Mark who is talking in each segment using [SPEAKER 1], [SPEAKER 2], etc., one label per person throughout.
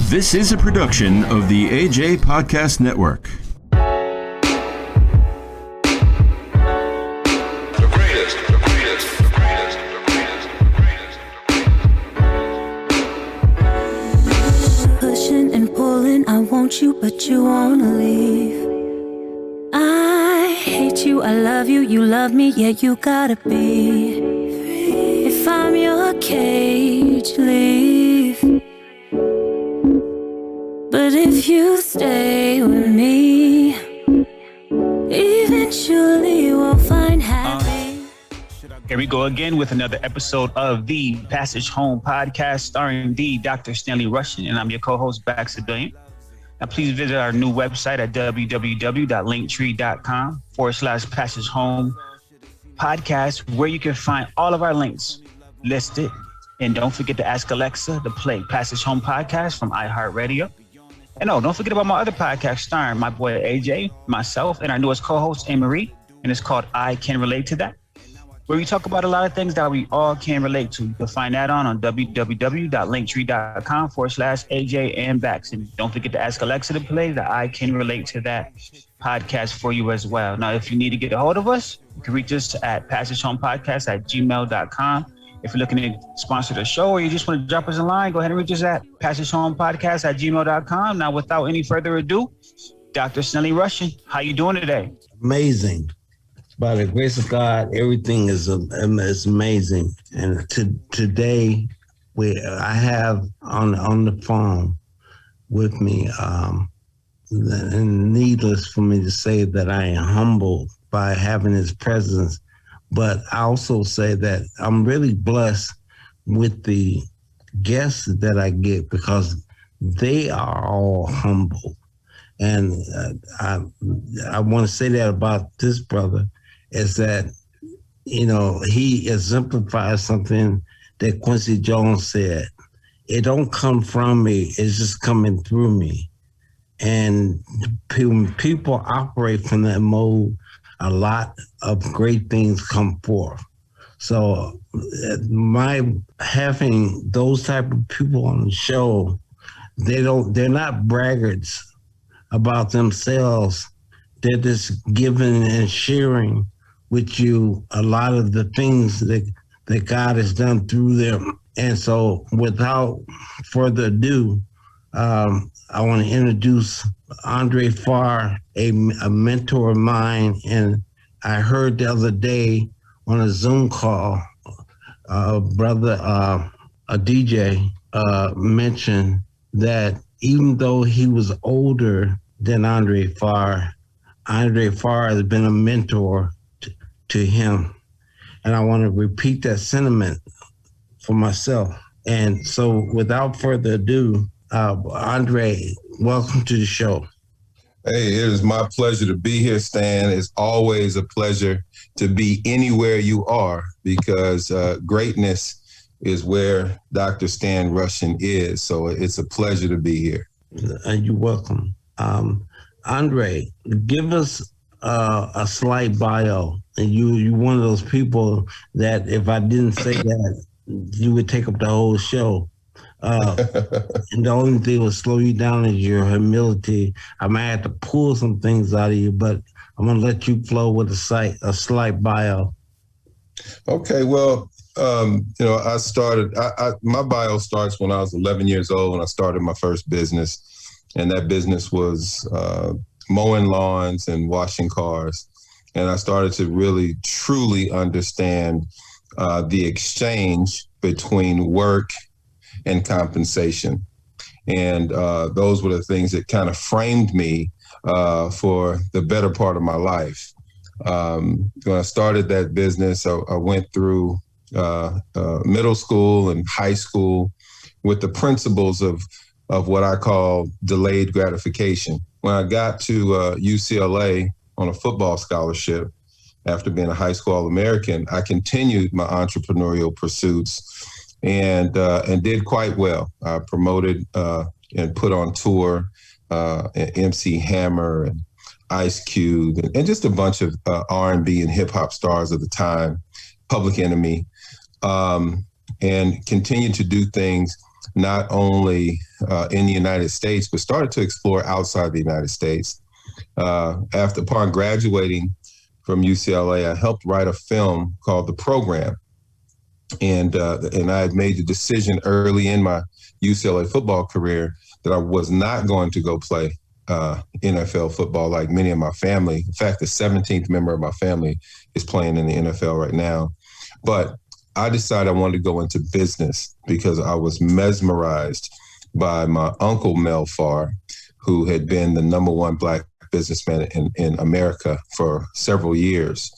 [SPEAKER 1] This is a production of the AJ Podcast Network.
[SPEAKER 2] Pushing and pulling, I want you, but you wanna leave. I hate you, I love you, you love me, yeah, you gotta be free. If I'm your cage, leave. But if you stay with me, eventually we'll find happy.
[SPEAKER 3] Here we go again with another episode of the Passage Home Podcast, starring the Dr. Stanley Russian, and I'm your co-host, Baxter Billion. Now, please visit our new website at www.linktree.com/Passage Home Podcast, where you can find all of our links listed. And don't forget to ask Alexa to play Passage Home Podcast from iHeartRadio. And no, don't forget about my other podcast starring my boy AJ, myself, and our newest co-host, Anne-Marie. And it's called I Can Relate to That, where we talk about a lot of things that we all can relate to. You can find that on www.linktree.com/AJ and Bax. And don't forget to ask Alexa to play the I Can Relate to That podcast for you as well. Now, if you need to get a hold of us, you can reach us at passagehomepodcast@gmail.com. If you're looking to sponsor the show or you just want to drop us a line, go ahead and reach us at passagehomepodcast@gmail.com. Now, without any further ado, Dr. Stanley Russian, how you doing today?
[SPEAKER 4] Amazing. By the grace of God, everything is amazing. And today, I have on the phone with me, and needless for me to say that I am humbled by having his presence. But I also say that I'm really blessed with the guests that I get because they are all humble. And I want to say that about this brother is that, you know, he exemplifies something that Quincy Jones said. It don't come from me, it's just coming through me. And when people operate from that mode, a lot of great things come forth. So my having those type of people on the show, they're not braggarts about themselves. They're just giving and sharing with you a lot of the things that God has done through them. And so without further ado, I want to introduce Andre Farr, a mentor of mine. And I heard the other day on a Zoom call, a DJ mentioned that even though he was older than Andre Farr has been a mentor to him. And I want to repeat that sentiment for myself. And so without further ado, Andre, welcome to the show.
[SPEAKER 5] Hey, it is my pleasure to be here, Stan. It's always a pleasure to be anywhere you are because greatness is where Dr. Stan Russian is. So it's a pleasure to be here.
[SPEAKER 4] You're welcome. Andre, give us a slight bio. And you're one of those people that if I didn't say that, you would take up the whole show. And the only thing will slow you down is your humility. I might have to pull some things out of you, but I'm going to let you flow with a slight bio.
[SPEAKER 5] Okay, well, I started, my bio starts when I was 11 years old when I started my first business. And that business was mowing lawns and washing cars. And I started to really, truly understand the exchange between work and compensation. And those were the things that kind of framed me for the better part of my life. When I started that business, I went through middle school and high school with the principles of what I call delayed gratification. When I got to UCLA on a football scholarship, after being a high school All-American, I continued my entrepreneurial pursuits and did quite well. I promoted and put on tour MC Hammer and Ice Cube and just a bunch of R&B and hip hop stars of the time, Public Enemy, and continued to do things not only in the United States, but started to explore outside the United States. Upon graduating from UCLA, I helped write a film called The Program. And I had made the decision early in my UCLA football career that I was not going to go play NFL football like many of my family. In fact, the 17th member of my family is playing in the NFL right now. But I decided I wanted to go into business because I was mesmerized by my uncle, Mel Farr, who had been the #1 Black businessman in America for several years.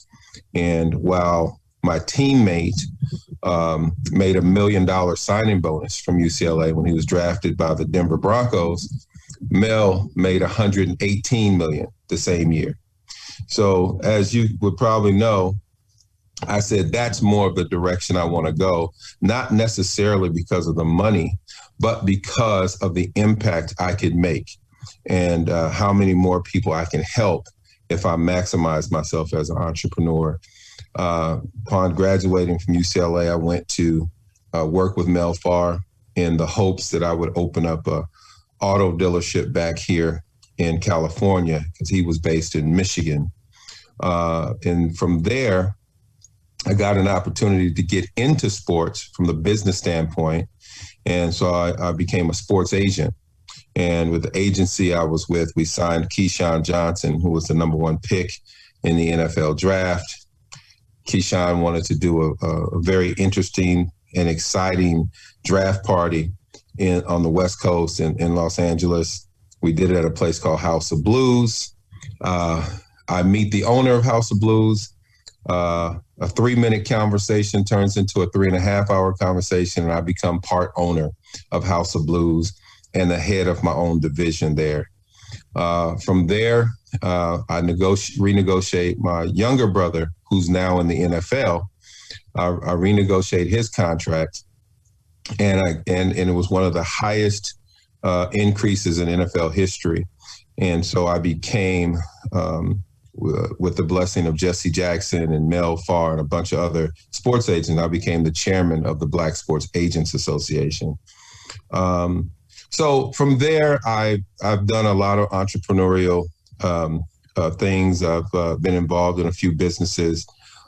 [SPEAKER 5] And while my teammate made $1 million signing bonus from UCLA when he was drafted by the Denver Broncos, Mel made $118 million the same year. So as you would probably know, I said, that's more of the direction I want to go, not necessarily because of the money, but because of the impact I could make and how many more people I can help if I maximize myself as an entrepreneur. Upon graduating from UCLA, I went to work with Mel Farr in the hopes that I would open up a auto dealership back here in California because he was based in Michigan. And from there, I got an opportunity to get into sports from the business standpoint. And so I became a sports agent. And with the agency I was with, we signed Keyshawn Johnson, who was the #1 pick in the NFL draft. Keyshawn wanted to do a very interesting and exciting draft party on the West Coast in Los Angeles. We did it at a place called House of Blues. I meet the owner of House of Blues. A 3-minute conversation turns into a 3.5-hour conversation, and I become part owner of House of Blues and the head of my own division there. From there, I renegotiate my younger brother, who's now in the NFL. I renegotiate his contract, and it was one of the highest increases in NFL history. And so I became, with the blessing of Jesse Jackson and Mel Farr and a bunch of other sports agents, I became the chairman of the Black Sports Agents Association. So from there, I've done a lot of entrepreneurial things. I've been involved in a few businesses.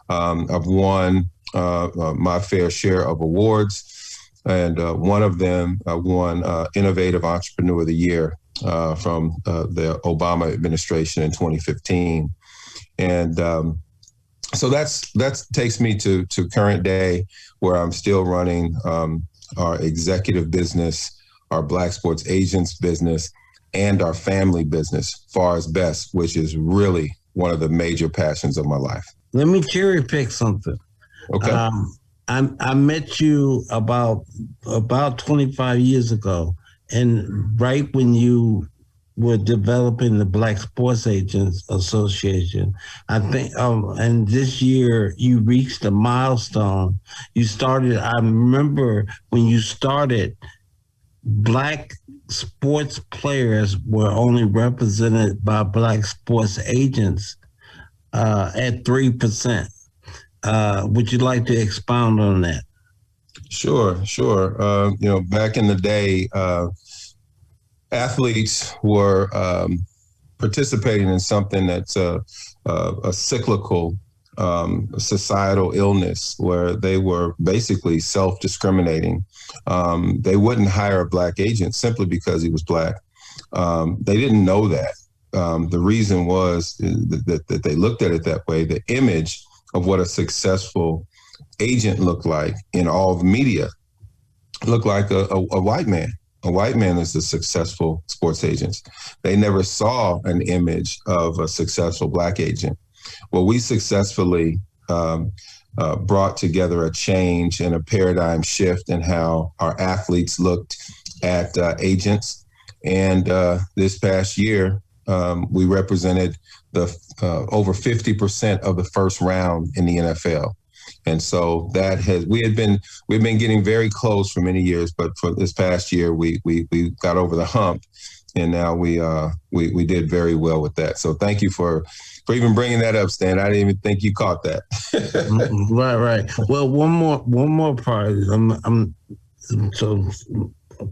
[SPEAKER 5] I've won my fair share of awards, and one of them I won Innovative Entrepreneur of the Year from the Obama administration in 2015. And so that takes me to current day, where I'm still running our executive business, our Black Sports Agents business, and our family business, Farr's Best, which is really one of the major passions of my life.
[SPEAKER 4] Let me cherry pick something.
[SPEAKER 5] Okay.
[SPEAKER 4] I met you about 25 years ago, and right when you were developing the Black Sports Agents Association, I think, and this year you reached a milestone. You started, I remember when you started, Black sports players were only represented by Black sports agents at 3%. Would you like to expound on that?
[SPEAKER 5] Sure. Back in the day, athletes were participating in something that's a cyclical societal illness, where they were basically self-discriminating. They wouldn't hire a Black agent simply because he was Black. They didn't know that. The reason was that they looked at it that way. The image of what a successful agent looked like in all the media looked like a white man. A white man is a successful sports agent. They never saw an image of a successful Black agent. Well, we successfully brought together a change and a paradigm shift in how our athletes looked at agents. And this past year, we represented the over 50% of the first round in the NFL. And so we've been getting very close for many years, but for this past year, we got over the hump, and now we did very well with that. So thank you for even bringing that up, Stan. I didn't even think you caught that. Right.
[SPEAKER 4] Well, one more part. So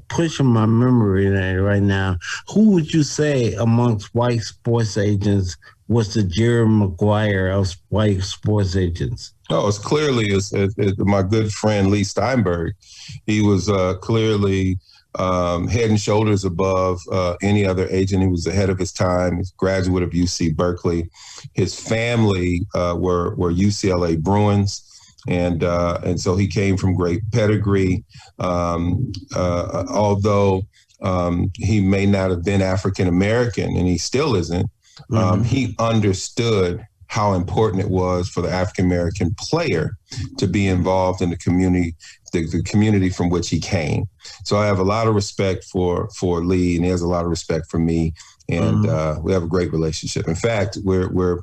[SPEAKER 4] pushing my memory right now. Who would you say amongst white sports agents was the Jerry Maguire of white sports agents?
[SPEAKER 5] Oh, it's clearly my good friend Lee Steinberg. He was clearly head and shoulders above any other agent. He was ahead of his time. He's a graduate of UC Berkeley. His family were UCLA Bruins. And so he came from great pedigree. Although he may not have been African American, and he still isn't, he understood how important it was for the African American player to be involved in the community, the community from which he came. So I have a lot of respect for Lee, and he has a lot of respect for me. And we have a great relationship. In fact, we're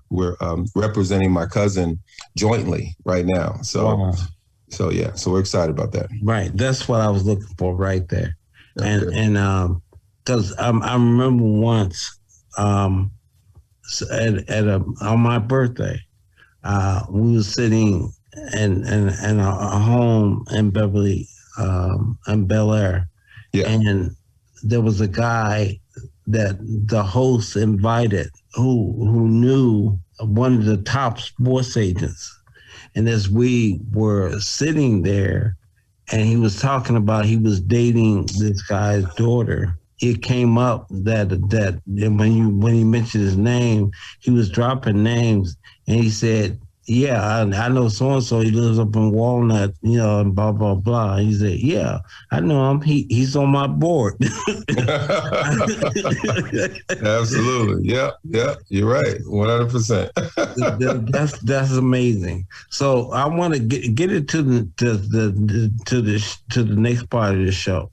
[SPEAKER 5] representing my cousin jointly right now. So, so we're excited about that.
[SPEAKER 4] Right, that's what I was looking for right there. And because I remember once on my birthday, we were sitting in a home in Beverly, in Bel Air, and there was a guy that the host invited who knew one of the top sports agents. And as we were sitting there and he was talking about he was dating this guy's daughter, it came up that when he mentioned his name, he was dropping names, and he said, yeah, I know so-and-so, he lives up in Walnut, and blah, blah, blah. He said, yeah, I know him. He's on my board.
[SPEAKER 5] Absolutely. Yeah, you're right. 100%.
[SPEAKER 4] That's amazing. So I want to get it to the next part of the show.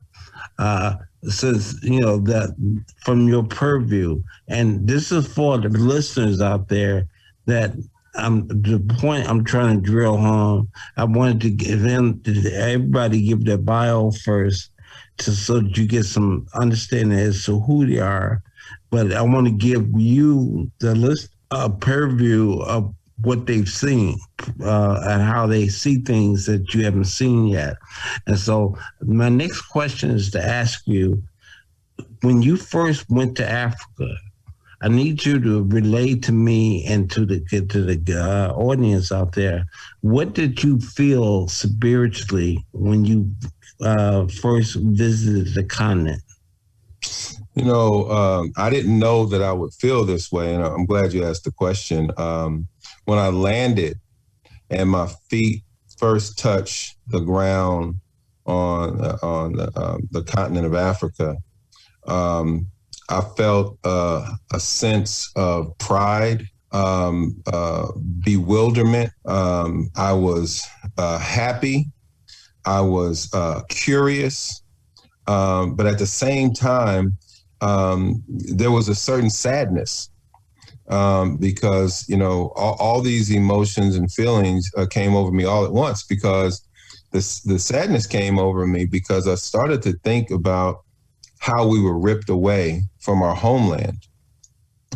[SPEAKER 4] Since, that from your purview, and this is for the listeners out there that the point I'm trying to drill home, I wanted to everybody give their bio first so that you get some understanding as to who they are. But I want to give you, the list, a purview of what they've seen and how they see things that you haven't seen yet. And so my next question is to ask you, when you first went to Africa, I need you to relay to me and to the audience out there, what did you feel spiritually when you first visited the continent?
[SPEAKER 5] I didn't know that I would feel this way, and I'm glad you asked the question. When I landed and my feet first touched the ground on the continent of Africa, I felt a sense of pride, bewilderment. I was happy. I was curious. But at the same time, there was a certain sadness because, all these emotions and feelings came over me all at once, because the sadness came over me because I started to think about how we were ripped away from our homeland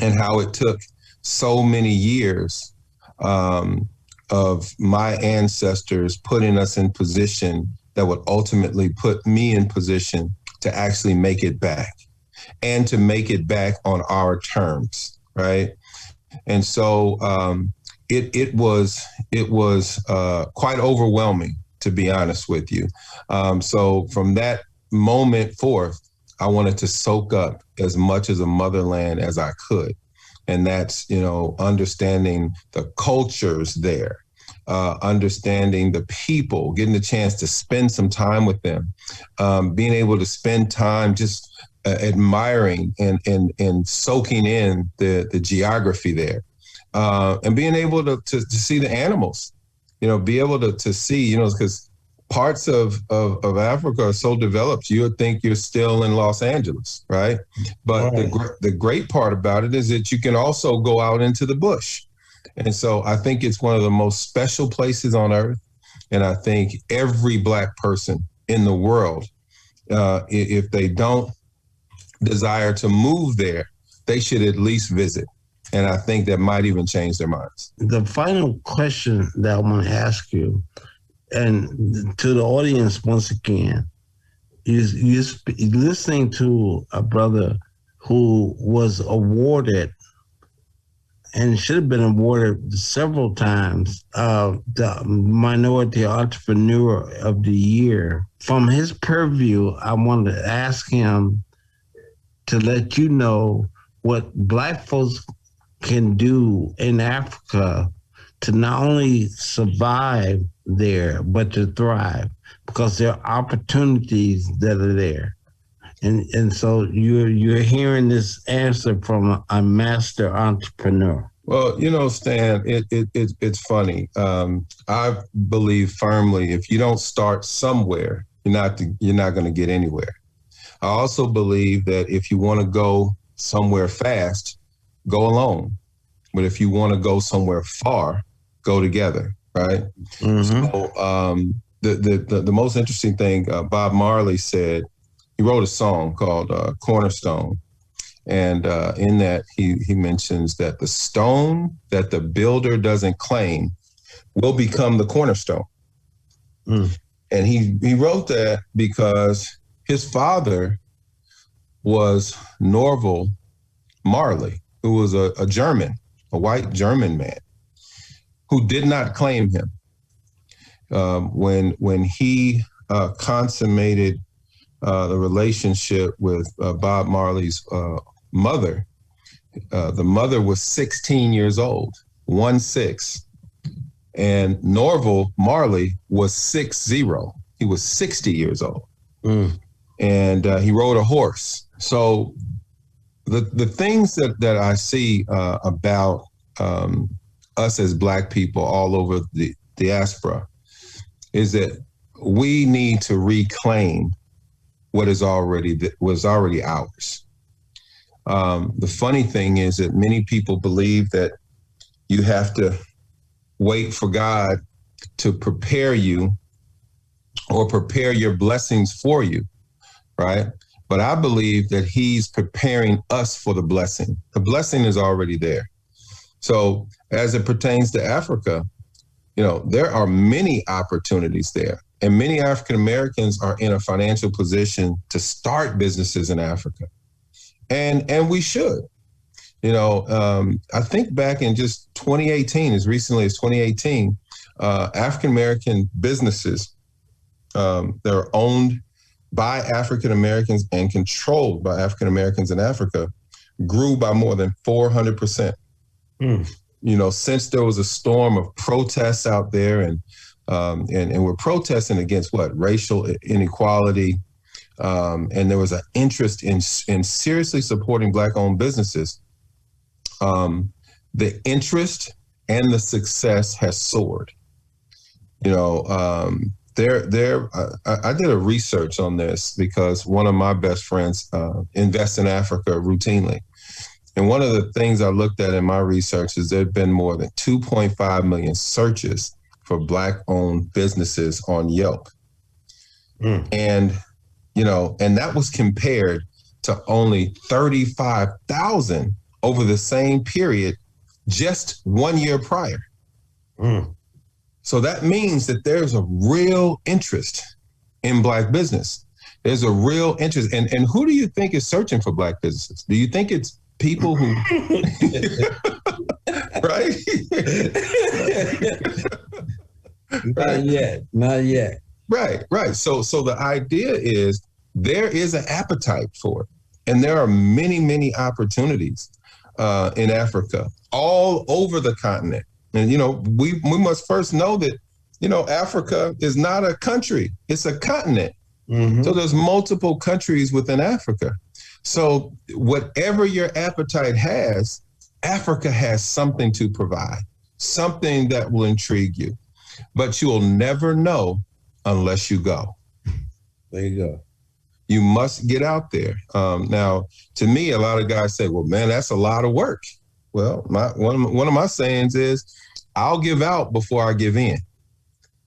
[SPEAKER 5] and how it took so many years of my ancestors putting us in position that would ultimately put me in position to actually make it back, and to make it back on our terms, right? And so it was quite overwhelming, to be honest with you. So from that moment forth, I wanted to soak up as much as a motherland as I could. And that's, understanding the cultures there, understanding the people, getting the chance to spend some time with them, being able to spend time just admiring and soaking in the geography there, and being able to see the animals, be able to see, because parts of Africa are so developed, you would think you're still in Los Angeles, right? But the great part about it is that you can also go out into the bush. And so I think it's one of the most special places on earth. And I think every Black person in the world, if they don't desire to move there, they should at least visit. And I think that might even change their minds.
[SPEAKER 4] The final question that I want to ask you, and to the audience once again, listening to a brother who was awarded and should have been awarded several times the Minority Entrepreneur of the Year. From his purview, I wanted to ask him to let you know what Black folks can do in Africa to not only survive there, but to thrive, because there are opportunities that are there. And so you're hearing this answer from a master entrepreneur.
[SPEAKER 5] Well, Stan, it's funny. I believe firmly if you don't start somewhere, you're not going to get anywhere. I also believe that if you want to go somewhere fast, go alone. But if you want to go somewhere far, go together, right? Mm-hmm. So the most interesting thing Bob Marley said, he wrote a song called Cornerstone. And in that, he mentions that the stone that the builder doesn't claim will become the cornerstone. Mm. And he wrote that because his father was Norval Marley, who was a German, a white German man, who did not claim him. When he consummated the relationship with Bob Marley's mother, the mother was 16 years old, 16, and Norval Marley was 60. He was 60 years old. Mm. And he rode a horse. So the things that I see about us as Black people all over the diaspora is that we need to reclaim what was already ours. The funny thing is that many people believe that you have to wait for God to prepare you or prepare your blessings for you, right? But I believe that he's preparing us for the blessing. The blessing is already there. So as it pertains to Africa, there are many opportunities there. And many African Americans are in a financial position to start businesses in Africa. And we should. I think back in just 2018, as recently as 2018, African American businesses that are owned by African Americans and controlled by African Americans in Africa grew by more than 400%. Mm. Since there was a storm of protests out there, and we're protesting against racial inequality, and there was an interest in seriously supporting Black-owned businesses. The interest and the success has soared. I did a research on this because one of my best friends invests in Africa routinely. And one of the things I looked at in my research is there have been more than 2.5 million searches for Black-owned businesses on Yelp. Mm. And that was compared to only 35,000 over the same period just 1 year prior. Mm. So that means that there's a real interest in Black business. There's a real interest. And who do you think is searching for Black businesses? Do you think it's people who, right?
[SPEAKER 4] Not yet.
[SPEAKER 5] Right. So the idea is there is an appetite for it. And there are many, many opportunities in Africa, all over the continent. And, we must first know that, Africa is not a country, it's a continent. Mm-hmm. So there's multiple countries within Africa. So whatever your appetite has, Africa has something to provide, something that will intrigue you. But you'll never know unless you go.
[SPEAKER 4] There you go.
[SPEAKER 5] You must get out there. Now, to me, a lot of guys say, well, man, that's a lot of work. Well, one of my sayings is, I'll give out before I give in.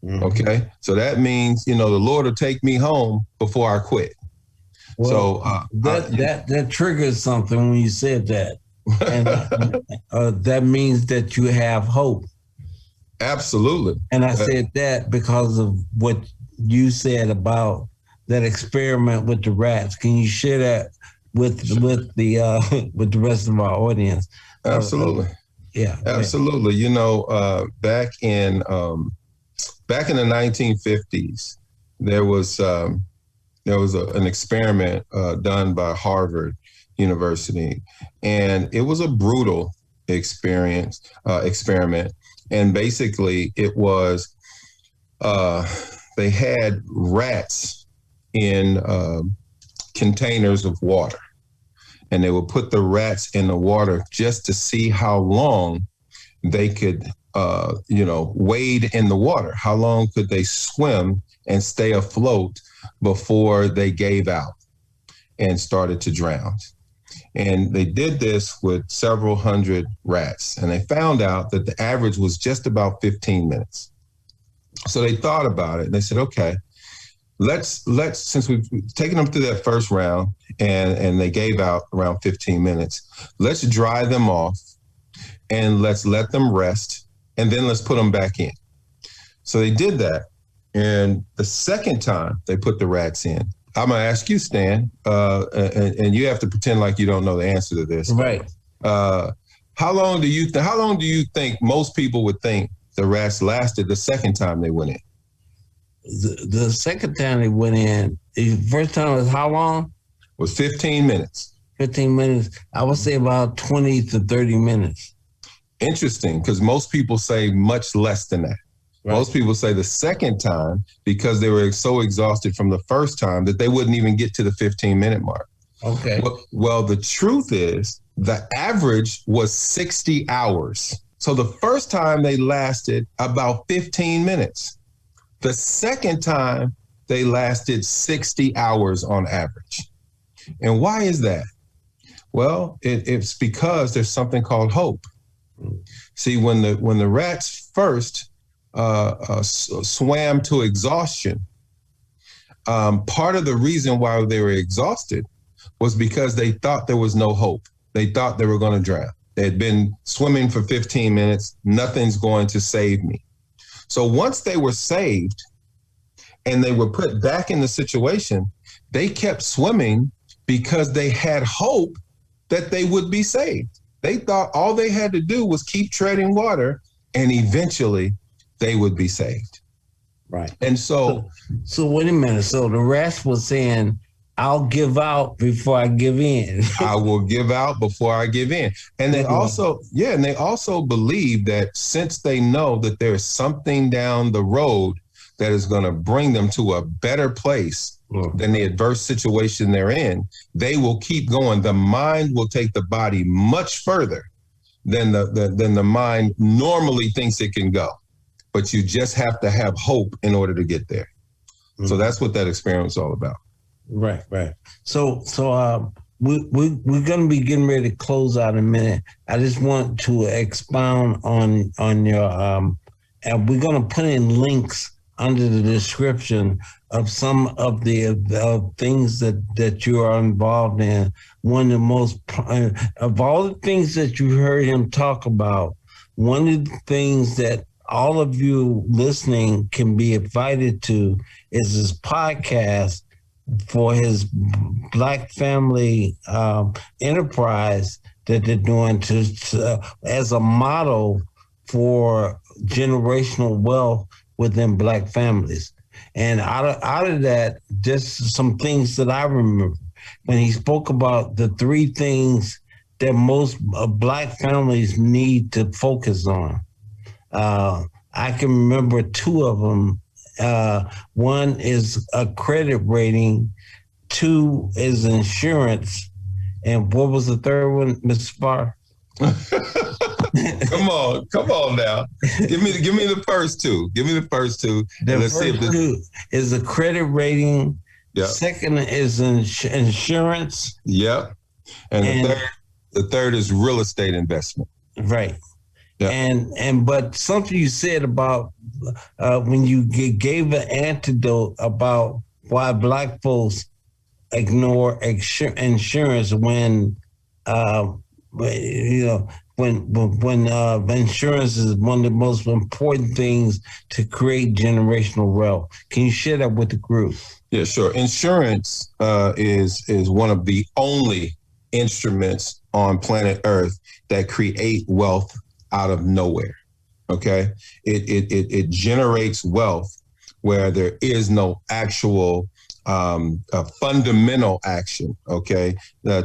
[SPEAKER 5] Mm-hmm. Okay? So that means, the Lord will take me home before I quit.
[SPEAKER 4] Well, that triggers something when you said that. And that means that you have hope.
[SPEAKER 5] Absolutely.
[SPEAKER 4] And I said that because of what you said about that experiment with the rats. Can you share that with the rest of our audience?
[SPEAKER 5] Absolutely.
[SPEAKER 4] Yeah.
[SPEAKER 5] Absolutely. You know, back in the 1950s, there was an experiment done by Harvard University, and it was a brutal experiment. And basically, it was they had rats in containers of water, and they would put the rats in the water just to see how long they could, wade in the water. How long could they swim and stay afloat before they gave out and started to drown? And they did this with several hundred rats, and they found out that the average was just about 15 minutes. So they thought about it, and they said, okay, let's since we've taken them through that first round and they gave out around 15 minutes, let's dry them off and let's let them rest, and then let's put them back in. So they did that. And the second time they put the rats in, I'm going to ask you, Stan, and you have to pretend like you don't know the answer to this.
[SPEAKER 4] Right.
[SPEAKER 5] How long do you think most people would think the rats lasted the second time they went in?
[SPEAKER 4] The second time they went in, the first time was how long?
[SPEAKER 5] Was 15 minutes.
[SPEAKER 4] 15 minutes. I would say about 20 to 30 minutes.
[SPEAKER 5] Interesting, because most people say much less than that. Right. Most people say the second time because they were so exhausted from the first time that they wouldn't even get to the 15-minute mark.
[SPEAKER 4] Okay.
[SPEAKER 5] Well, the truth is the average was 60 hours. So the first time they lasted about 15 minutes. The second time they lasted 60 hours on average. And why is that? Well, it's because there's something called hope. See, when the rats first swam to exhaustion, part of the reason why they were exhausted was because they thought there was no hope. They thought they were going to drown. They had been swimming for 15 minutes. Nothing's going to save me. So once they were saved and they were put back in the situation, they kept swimming because they had hope that they would be saved. They thought all they had to do was keep treading water and eventually they would be saved.
[SPEAKER 4] Right.
[SPEAKER 5] And so
[SPEAKER 4] wait a minute. So the rats was saying, I'll give out before I give in.
[SPEAKER 5] I will give out before I give in. And they also believe that since they know that there's something down the road that is going to bring them to a better place than the adverse situation they're in, they will keep going. The mind will take the body much further than the mind normally thinks it can go. But you just have to have hope in order to get there. Mm-hmm. So that's what that experiment is all about.
[SPEAKER 4] Right. So we're going to be getting ready to close out in a minute. I just want to expound on your, and we're going to put in links under the description of some of the things that you are involved in. One of the most, of all the things that you heard him talk about, one of the things that all of you listening can be invited to is his podcast for his Black family enterprise that they're doing to as a model for generational wealth within Black families. And out of that, just some things that I remember when he spoke about the three things that most Black families need to focus on. I can remember two of them. One is a credit rating, two is insurance, and what was the third one, Mr. Farr?
[SPEAKER 5] Come on now. Give me the first two. Give me the first two.
[SPEAKER 4] The first two is a credit rating.
[SPEAKER 5] Yep.
[SPEAKER 4] Second is insurance.
[SPEAKER 5] Yep. And the third is real estate investment.
[SPEAKER 4] Right.
[SPEAKER 5] Yep.
[SPEAKER 4] But something you said about when you gave an antidote about why Black folks ignore insurance when when insurance is one of the most important things to create generational wealth. Can you share that with the group?
[SPEAKER 5] Yeah, sure. Insurance is one of the only instruments on planet Earth that create wealth out of nowhere. Okay, it generates wealth where there is no actual fundamental action, okay,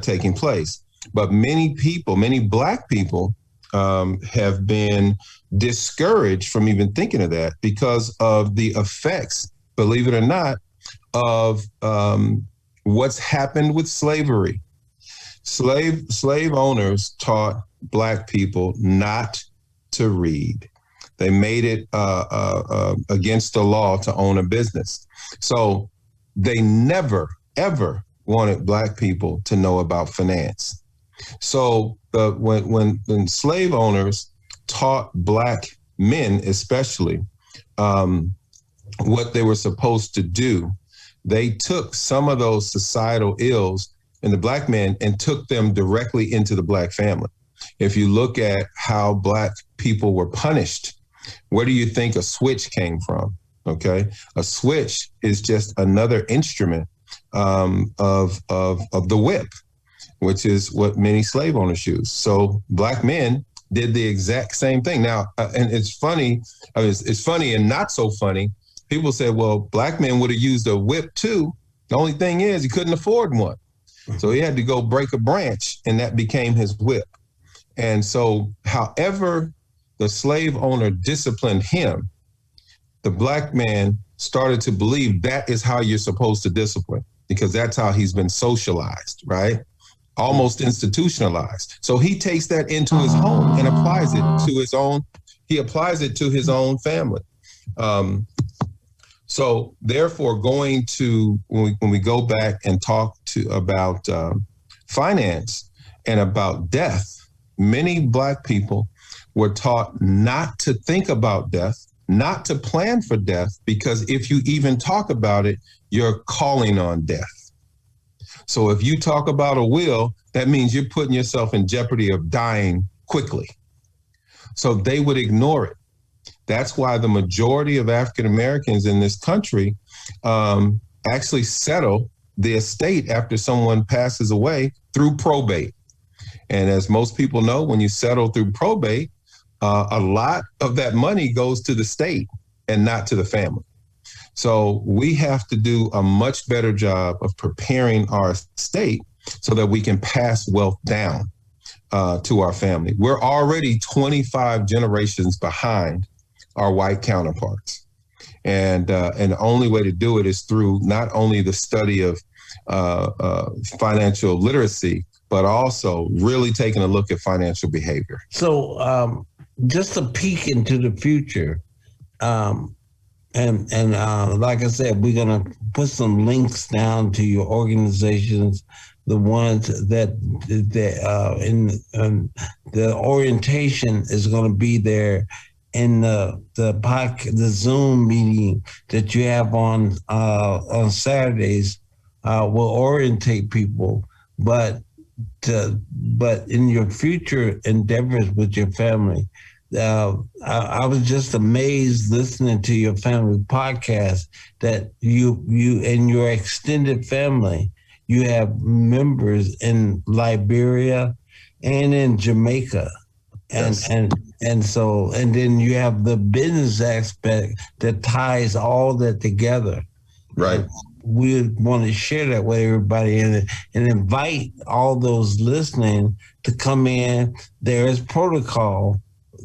[SPEAKER 5] taking place. But many people, many Black people, have been discouraged from even thinking of that because of the effects, believe it or not, of what's happened with slavery. Slave owners taught Black people not to read. They made it against the law to own a business. So they never, ever wanted Black people to know about finance. So when slave owners taught Black men, especially, what they were supposed to do, they took some of those societal ills in the Black men and took them directly into the Black family. If you look at how Black people were punished, where do you think a switch came from? Okay, a switch is just another instrument of the whip, which is what many slave owners use. So Black men did the exact same thing. Now, and it's funny. I mean, it's funny and not so funny. People say, well, Black men would have used a whip too. The only thing is he couldn't afford one. So he had to go break a branch, and that became his whip. And so however the slave owner disciplined him, the Black man started to believe that is how you're supposed to discipline, because that's how he's been socialized, right? Almost institutionalized. So he takes that into his home and applies it to his own, he applies it to his own family. So therefore, going to, when we go back and talk about finance and about death, many Black people were taught not to think about death, not to plan for death, because if you even talk about it, you're calling on death. So if you talk about a will, that means you're putting yourself in jeopardy of dying quickly. So they would ignore it. That's why the majority of African Americans in this country actually settle the estate after someone passes away through probate. And as most people know, when you settle through probate, a lot of that money goes to the state and not to the family. So we have to do a much better job of preparing our estate so that we can pass wealth down to our family. We're already 25 generations behind our white counterparts. And the only way to do it is through not only the study of financial literacy, but also really taking a look at financial behavior.
[SPEAKER 4] So just a peek into the future. And like I said, we're going to put some links down to your organizations, the ones that the orientation is going to be there in the Zoom meeting that you have on Saturdays. Will orientate people, but in your future endeavors with your family, I was just amazed listening to your family podcast that you and your extended family, you have members in Liberia and in Jamaica.
[SPEAKER 5] Yes.
[SPEAKER 4] And so then you have the business aspect that ties all that together.
[SPEAKER 5] Right.
[SPEAKER 4] We want to share that with everybody and invite all those listening to come in. There is protocol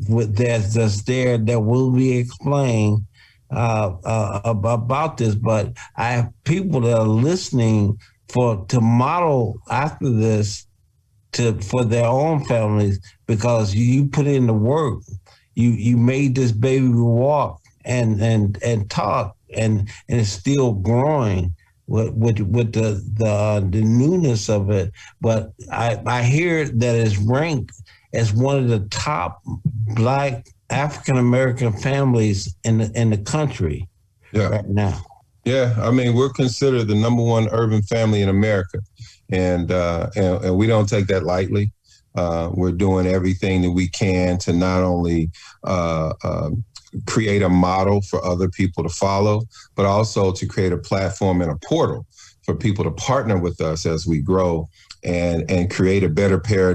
[SPEAKER 4] that's there that will be explained about this, but I have people that are listening to model after this for their own families, because you put in the work. You made this baby walk and talk, and it's still growing with the newness of it. But I hear that it's ranked as one of the top Black African American families in the country right now.
[SPEAKER 5] Yeah, I mean, we're considered the #1 urban family in America, and we don't take that lightly. We're doing everything that we can to not only create a model for other people to follow, but also to create a platform and a portal for people to partner with us as we grow and create a better paradigm